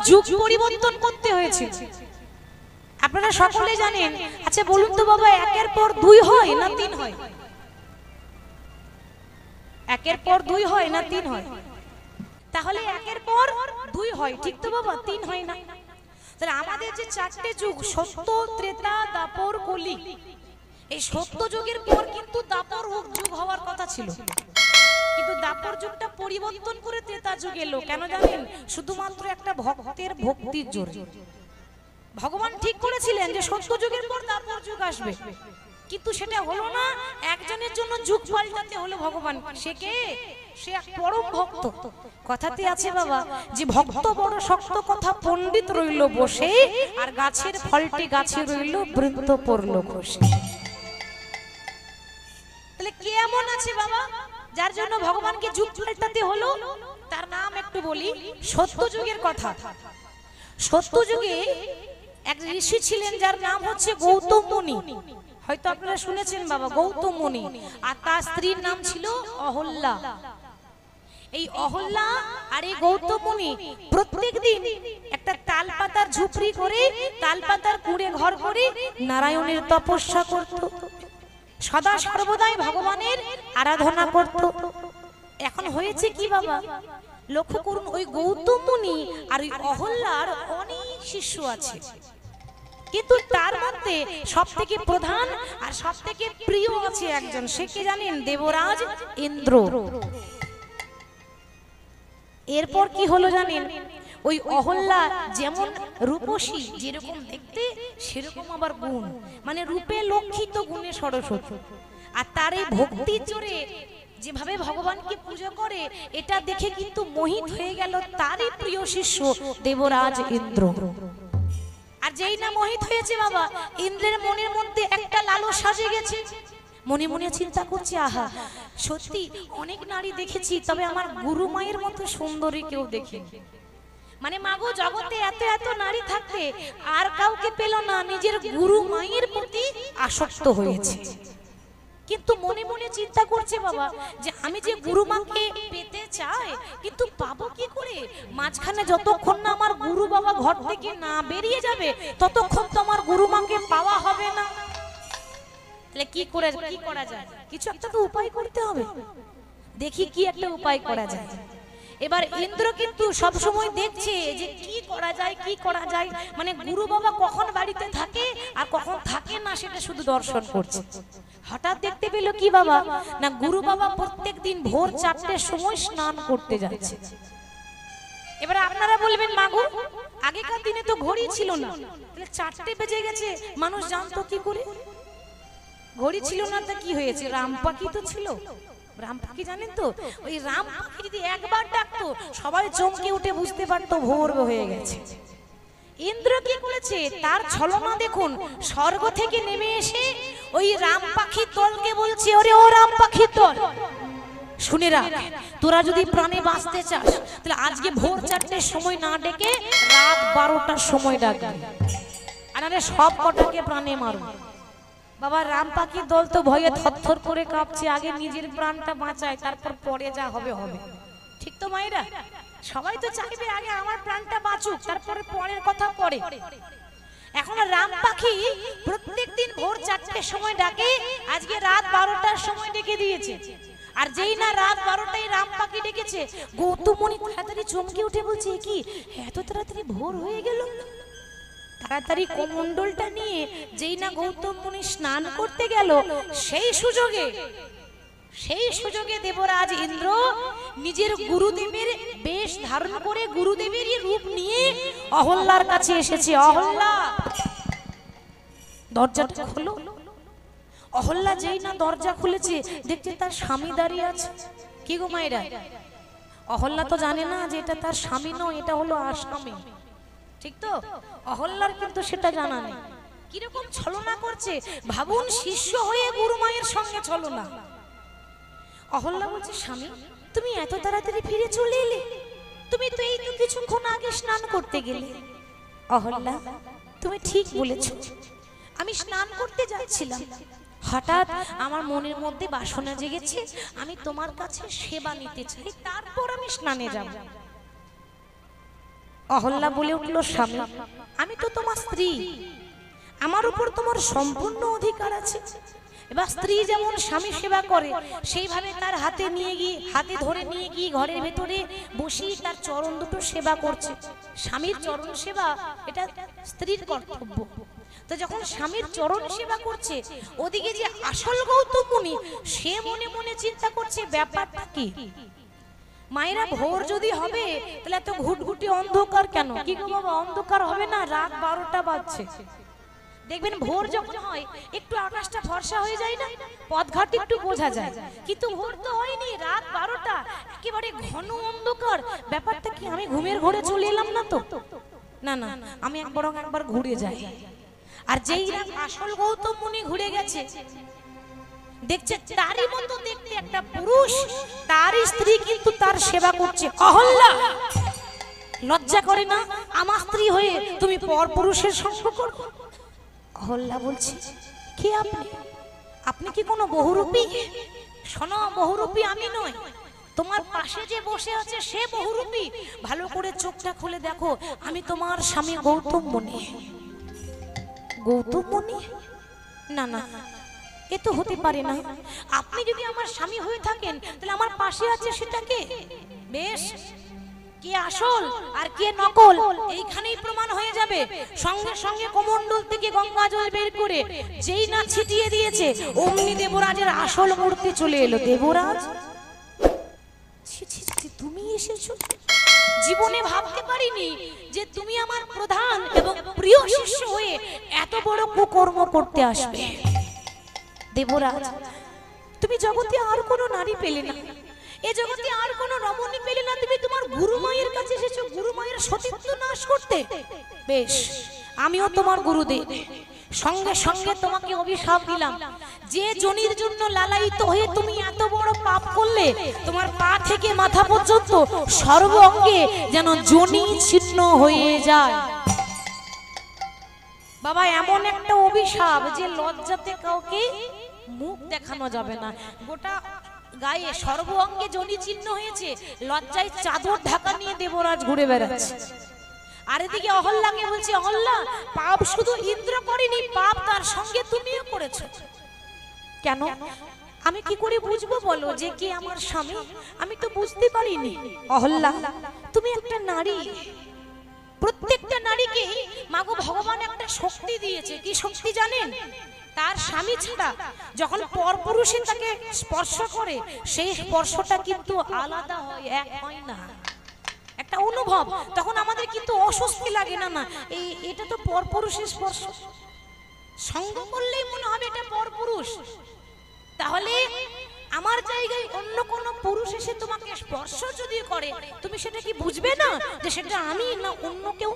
যুগ পরিবর্তন করতে হয়েছে। আপনারা সকলে জানেন। আচ্ছা বলুন তো বাবা, একের পর দুই হয় না তিন হয়? একের পর দুই হয় না তিন হয়? তাহলে একের পর দুই হয়, ঠিক তো বাবা? তিন হয় না। তাহলে আমাদের যে চারটে যুগ, সত্য, ত্রেতা, দাপর, কলি, এই সত্য যুগের পর কিন্তু দাপর যুগ হওয়ার কথা ছিল, কিন্তু দাপর যুগটা পরিবর্তন করে ত্রেতা যুগ এলো। কেন জানেন? শুধুমাত্র একটা ভক্তের ভক্তির জোরে। ভগবান ঠিক করেছিলেন যে সত্য যুগের পর দাপর যুগ আসবে, কিন্তু সেটা হলো না। একজনের জন্য যুগ পাল্টাতে হলো ভগবান। সে কে? সে এক পরম ভক্ত। কথাতে আছে বাবা যে ভক্ত বড় শক্ত, কথা পণ্ডিত রইল বসে, আর গাছের ফলটি গাছে রইল, বৃন্ত পড়ল খসে। তাহলে কে এমন আছে বাবা যার জন্য ভগবানকে যুগ পাল্টাতে হলো? তার নাম একটু বলি, সত্য যুগের কথা। সত্য যুগে এক ঋষি ছিলেন যার নাম হচ্ছে গৌতম মুনি। হয়তো আপনারা শুনেছেন বাবা, গৌতম মুনি। আর তার স্ত্রীর নাম ছিল অহল্যা। এই অহল্যা আর এই গৌতম মুনি প্রত্যেকদিন একটা তালপাতার ঝুপড়ি করে, তালপাতার কুঁড়ে ঘর করে নারায়ণের তপস্যা করত, সদা সর্বদাই ভগবানের আরাধনা করত। এখন হয়েছে কি বাবা, লক্ষ্য করুন, ওই গৌতম মুনি আর ওই অহল্যার অনেক শিষ্য আছে, কিন্তু তার মধ্যে সবথেকে প্রধান আর সবথেকে প্রিয় আছে একজন। সে কে জানেন? দেবরাজ ইন্দ্র। এরপর কি হলো জানেন? ওই অহল্যা যেমন রূপসী, যেরকম দেখতে সেরকম আবার গুণ, মানে রূপে লক্ষিত, গুণে সরস্বতী। আর তার এই ভক্তির জোরে যেভাবে ভগবানকে পূজা করে, এটা দেখে কিন্তু মোহিত হয়ে গেল তারই প্রিয় শিষ্য দেবরাজ ইন্দ্র। আর যেই না মোহিত হয়েছে বাবা, ইন্দ্রের মনের মধ্যে একটা লালসা জেগেছে। মনে মনে চিন্তা করছে, আহা সত্যি অনেক নারী দেখেছি, তবে আমার গুরু মায়ের মতো সুন্দরী কেউ দেখিনি। মানে মাগো, জগতে এত এত নারী থাকতে আর কাউকে পেল না, নিজের গুরু মায়ের প্রতি আসক্ত হয়েছে। কিন্তু মনে মনে চিন্তা করছে বাবা যে আমি যে গুরু মাকে পেতে চাই, কিন্তু পাবো কি করে? মাঝখানে যতক্ষণ না আমার গুরু বাবা ঘর থেকে না বেরিয়ে যাবে, ততক্ষণ তো আমার গুরু মাকে পাওয়া হবে না। তাহলে কি করা যায়? কিছু একটা তো উপায় করতে হবে। দেখি কি একটা উপায় করা যায়। এবার ইন্দ্র কিন্তু সব সময় দেখছে যে কি করা যায়, কি করা যায়। মানে গুরু বাবা কখন বাড়িতে থাকে আর কখন থাকে না, সেটা শুধু দর্শন করছে। হঠাৎ দেখতে পেল কি বাবা, না গুরু বাবা প্রত্যেকদিন ভোর 4টের সময় স্নান করতে যাচ্ছে। এবার আপনারা বলবেন, মাগো আগেকার দিনে তো ঘড়ি ছিল না, তাহলে 4টে বেজে গেছে মানুষ জানতো কি করে? ঘড়ি ছিল না তা কি হয়েছে? রাম পাখি তো ছিল। রাম পাখি জানেন তো, ওই রাম পাখি যদি একবার ডাকতো, সবাই চমকে উঠে বুঝতে পারতো ভোর হয়ে গেছে। ইন্দ্র কি করেছে? তার ছলনা দেখুন, স্বর্গ থেকে নেমে এসে ওই রাম পাখি দলকে বলছে, ওরে ও রাম পাখি দল, শুনে রাখ, তোরা যদি প্রাণে বাঁচতে চাস, তাহলে আজকে ভোর 4টের সময় না ডেকে রাত 12টার সময় ডাকবি, আর আরে সব কটাকে প্রাণে মারো। বাবা রাম পাখির দল তো ভয়ে থরথর করে কাঁপছে। আগে নিজের প্রাণটা বাঁচায়, তারপর পরে যা হবে হবে। ঠিক তো মায়েরা? সবাই তো চাইবে আগে আমার প্রাণটা বাঁচুক, তারপরে পরের কথা পরে। এখন রাম পাখি প্রত্যেকদিন ভোর 4টের সময় ডাকে, আজকে রাত 12টার সময় ডেকে দিয়েছে। আর যেই না রাত 12টায় রাম পাখি ডেকেছে, গৌতম মুনি তাড়াতাড়ি চমকে উঠে বলছে, কি এত তাড়াতাড়ি ভোর হয়ে গেল? তাড়াতাড়ি কমণ্ডলটা নিয়ে যেই না গৌতম মুনি স্নান করতে গেল, সেই সুযোগে দেবরাজ ইন্দ্র নিজের গুরুদেবের বেশ ধারণ করে, গুরুদেবেরই রূপ নিয়ে অহল্যার কাছে এসেছে। অহল্যা, দরজাটা খোলো। অহল্যা যেই না দরজা খুলেছে, দেখছে তার স্বামী দাঁড়িয়ে আছে। কি গো মায়েরা, অহল্যা তো জানে না যে এটা তার স্বামী নয়, এটা হলো আসামি। ঠিক তো? অহল্যার কিন্তু সেটা জানা নেই। কিরকম ছলনা করছে ভাবুন, শিষ্য হয়ে গুরু মায়ের সঙ্গে ছলনা। অহল্যা বলছে, স্বামী তুমি এত তাড়াতাড়ি ফিরে চলে এলে? তুমি তো এই তো কিছুক্ষণ আগে স্নান করতে গেলে। অহল্যা, তুমি ঠিক বলেছ, আমি স্নান করতে যাচ্ছিলাম, হঠাৎ আমার মনের মধ্যে বাসনা জেগেছে, আমি তোমার কাছে সেবা নিতে চাই, তারপর আমি স্নানে যাব। অহল্যা বলে উঠল, স্বামী আমি তো তোমার স্ত্রী, আমার উপর তোমার সম্পূর্ণ অধিকার আছে। এবার স্ত্রী যেমন স্বামী সেবা করে সেইভাবে তার হাতে ধরে নিয়ে গিয়ে ঘরের ভেতরে বসিয়ে তার চরণ দুটো সেবা করছে। স্বামীর চরণ সেবা এটা স্ত্রীর কর্তব্য। তো যখন স্বামীর চরণ সেবা করছে, ওদিকে যে আসল গৌতম মুনি সে মনে মনে চিন্তা করছে ব্যাপারটা কি। মায়েরা ভোর যদি হবে তাহলে এত ঘুটঘুটি অন্ধকার কেন? কি গো বাবা, অন্ধকার হবে না? রাত 12টা বাজছে। দেখবেন ভোর যখন হয় একটু আকাশটা ফর্সা হয়ে যায় না, পথঘাট একটু বোঝা যায়, কিন্তু ভোর তো হয়নি, রাত 12টা, একেবারে ঘন অন্ধকার। ব্যাপারটা কি? আমি ঘুমের ঘোরে চলে এলাম না তো? না না, আমি একবার ঘুরে যাই। আর যেই আসল গৌতম মুনি ঘুরে গেছে, দেখছে তারই মতো দেখতে একটা পুরুষ, তারই স্ত্রী কিন্তু তার সেবা করছে। অহল্যা, লজ্জা করে না আমার স্ত্রী হয়ে তুমি পর পুরুষের সঙ্গ করো? অহল্যা বলছে, কে আপনি? আপনি কি কোনো বহুরূপী? শোনো, বহুরূপী আমি নই, তোমার পাশে যে বসে আছে সে বহুরূপী। ভালো করে চোখটা খুলে দেখো, আমি তোমার স্বামী গৌতম মুনি। গৌতম মুনি? না না, এ তো হতে পারে না। আপনি যদি আমার স্বামী হয়ে থাকেন তাহলে আমার পাশে আছে সেটা কে? বেশ, কে আসল আর কে নকল এইখানেই প্রমাণ হয়ে যাবে। সঙ্গে সঙ্গে কমণ্ডল থেকে গঙ্গা জল বের করে যেই না ছিটিয়ে দিয়েছে, অমনি দেবরাজের আসল মূর্তি চলে এলো। দেবরাজ, তুমি এসেছো? জীবনে ভাবতে পারিনি যে তুমি আমার প্রধান এবং প্রিয় শিষ্য হয়ে এত বড় কুকর্ম করতে আসবে। দেবরাজ, তুমি জগতে আর কোনো নারী পেলে না, এ জগতে আর কোনো রমণী পেলে না, তুমি তোমার গুরুমায়ের কাছে এসেছো গুরুমায়ের সতীত্ব নাশ করতে। বেশ, আমিও তোমার গুরুদেব, সঙ্গে সঙ্গে তোমাকে অভিশাপ দিলাম, যে জনির জন্য লালায়িত হয়ে তুমি এত বড় পাপ করলে, তোমার পা থেকে মাথা পর্যন্ত সর্ব অঙ্গে যেন জনি ছিন্ন হয়ে যায়। বাবা, এমন একটা অভিশাপ যে লজ্জাতে কাউকে মুখ দেখানো যাবে না। গোটা গায়ে সর্ব অঙ্গে জনি চিহ্ন হয়েছে, লজ্জায় চাদর ঢাকা নিয়ে দেবরাজ ঘুরে বেড়াচ্ছে। আর এদিকে অহল্যাকে বলছে, অহল্যা, পাপ শুধু ইন্দ্র করেনি, পাপ তার সঙ্গে তুমিও করেছো। কেন? আমি কি করে বুঝবো বলো যে কে আমার স্বামী? আমি তো বুঝতে পারিনি। অহল্যা, তুমি একটা নারী, প্রত্যেকটা নারীকে মাগো ভগবান একটা শক্তি দিয়েছে। কি শক্তি জানেন? তার স্বামী ছাড়া যখন পরপুরুষে তাকে স্পর্শ করে, সেই স্পর্শটা কিন্তু আলাদা হয়, এক হয় না, একটা অনুভব। তখন আমাদের কিন্তু অস্বস্তি লাগে না। না, এটা তো পরপুরুষের স্পর্শ, সঙ্গ করলেই মনে হবে এটা পরপুরুষ। তাহলে আমার জায়গায় অন্য কোন পুরুষ এসে তোমাকে স্পর্শ যদি করে, তুমি সেটা কি বুঝবে না যে সেটা আমি না অন্য কেউ?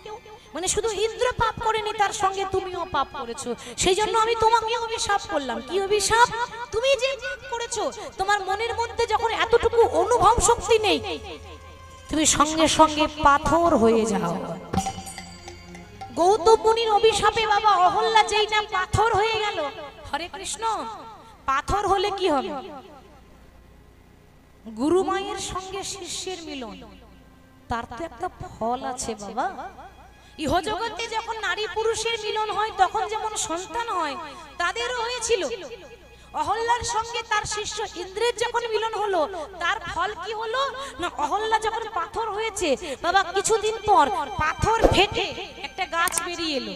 মানে শুধু ইন্দ্র পাপ করেনি, তার সঙ্গে তুমিও পাপ করেছো। সেই জন্য আমি তোমাকে অভিশাপ করলাম। কি অভিশাপ? তুমি যে পাপ করেছো, তোমার মনের মধ্যে যখন এতটুকু অনুভব শক্তি নেই, তুমি সঙ্গে সঙ্গে পাথর হয়ে যাও। গৌতম মুনির অভিশাপে বাবা অহল্যা যেই না পাথর হয়ে গেল। হরে কৃষ্ণ। পাথর হলে কি হবে? গুরু মায়ের সঙ্গে শিষ্যের মিলন, তার তো একটা ফল আছে বাবা। ইহজগতে যখন নারী পুরুষের মিলন হয়, তখন যেমন সন্তান হয়, তাদেরও হয়েছিল। অহল্যার সঙ্গে তার শিষ্য ইন্দ্রের যখন মিলন হলো, তার ফল কি হলো না, অহল্যা যখন পাথর হয়েছে বাবা, কিছুদিন পর পাথর ফেটে একটা গাছ বেরিয়ে এলো,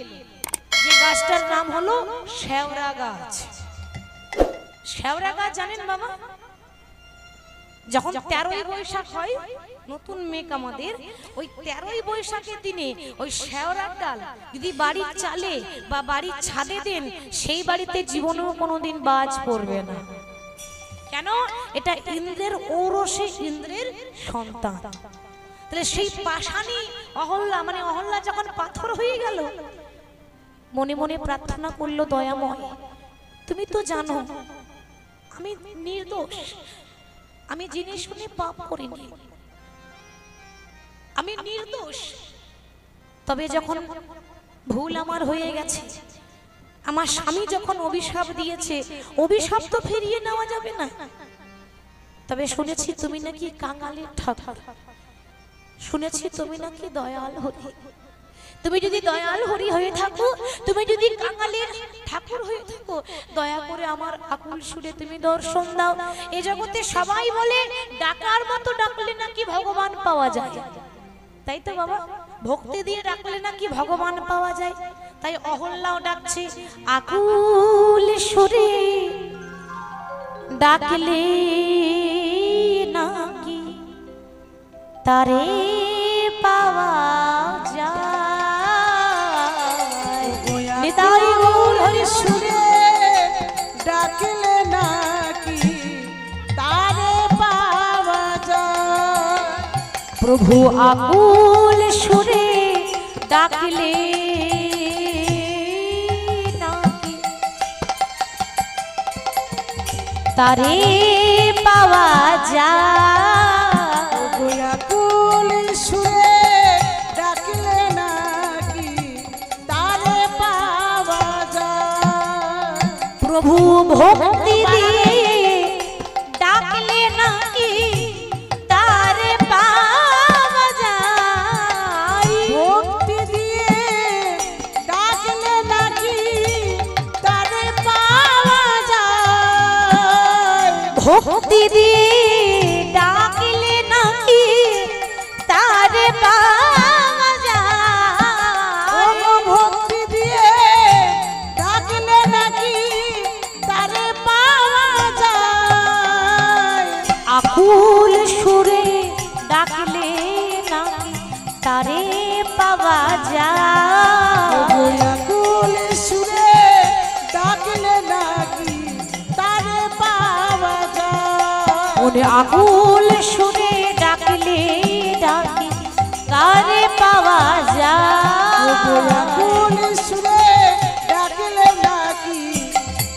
যে গাছটার নাম হলো শেওড়া গাছ। শেওড়া গাছ জানেন বাবা? যখন 13ই বৈশাখ হয়, নতুন মেঘ আমাদের, ওই 13ই বৈশাখের দিনে ওই শেওড়ার ডাল যদি বাড়ির চালে বা বাড়ির ছাদে দেন, সেই বাড়িতে জীবনেও কোনোদিন বাজ পড়বে না। কেন? এটা ইন্দ্রের ঔরসে, ইন্দ্রের সন্তান। তাহলে সেই পাষাণী অহল্যা, মানে অহল্যা যখন পাথর হয়ে গেল, মনে মনে প্রার্থনা করলো, দয়াময় তুমি তো জানো আমি নির্দোষ, আমি জেনে শুনে পাপ করিনি, আমি নির্দোষ। তবে যখন ভুল আমার হয়ে গেছে, আমার স্বামী যখন অভিশাপ দিয়েছে, অভিশাপ তো ফিরিয়ে নেওয়া যাবে না। তবে শুনেছি তুমি নাকি কাঙালের ঠাকুর, শুনেছি তুমি নাকি দয়াল হরি। তুমি যদি দয়াল হরি হয়ে থাকো, তুমি যদি কাঙালের ঠাকুর হয়ে থাকো, দয়া করে আমার আকুল সুরে তুমি দর্শন দাও। এ জগতে সবাই বলে ডাকার মতো ডাকলে নাকি ভগবান পাওয়া যায়, তাই তো বাবা? ভক্তি দিয়ে ডাকলে নাকি ভগবান পাওয়া যায়। তাই অহল্যাও ডাকছে আকুল সুরে ডাকলে নাকি তারে পাওয়া যায়। নিতাই গৌর হরি সুরে ডাকলে নাকি তারে পাওয়া যায়। প্রভু আকুল সুরে ডাকলে নাকি তারে পাওয়া যায়। আকুল সুরে ডাকলে নাকি তারে পাওয়া যায়। প্রভু ভক্তি দিয়ে ডাকলে নাকি তারে পাওয়া যায়। ভক্তি দিয়ে ডাকলে নাকি তারে পাওয়া যায়। ভক্তি দিয়ে ডাকলে নাকি তারে পাওয়া যায়। ভক্তি দিয়ে ডাকলে নাকি তারে পাওয়া যায়। আকুল সুরে ডাকলে নাকি তারে পাওয়া যায়। আকুল সুরে ডাকলে নাকি তারে পাওয়া যায়। ওরে আকুল সুরে ডাকলে ডাকি তারে পাওয়া যায়। আকুল সুরে ডাকলে নাকি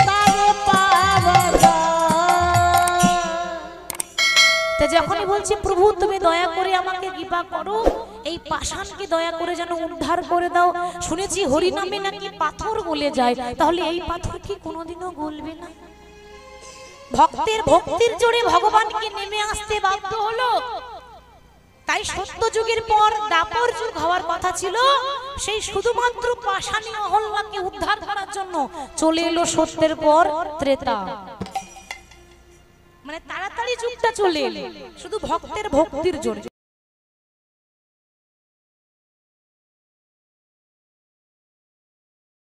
তারে পাওয়া যায়। তা যখনই বলছি প্রভু তুমি দয়া করে আমাকে কৃপা করো, এই পাষাণকে দয়া করে যেন উদ্ধার করে দাও। শুনেছি হরি নামে নাকি পাথর গলে যায়, তাহলে এই পাথর কি কোনোদিনও গলবে না? ভক্তের ভক্তির জোরে ভগবানকে নেমে আসতে বাধ্য হলো। তাই সত্য যুগের পর দাপর যুগ হওয়ার কথা ছিল, সেই শুধুমাত্র পাষাণী অহল্যাকে উদ্ধার করার জন্য চলে এলো সত্যের পর ত্রেতা। মানে তাড়াতাড়ি যুগটা চলে এলো শুধু ভক্তের ভক্তির জোরে।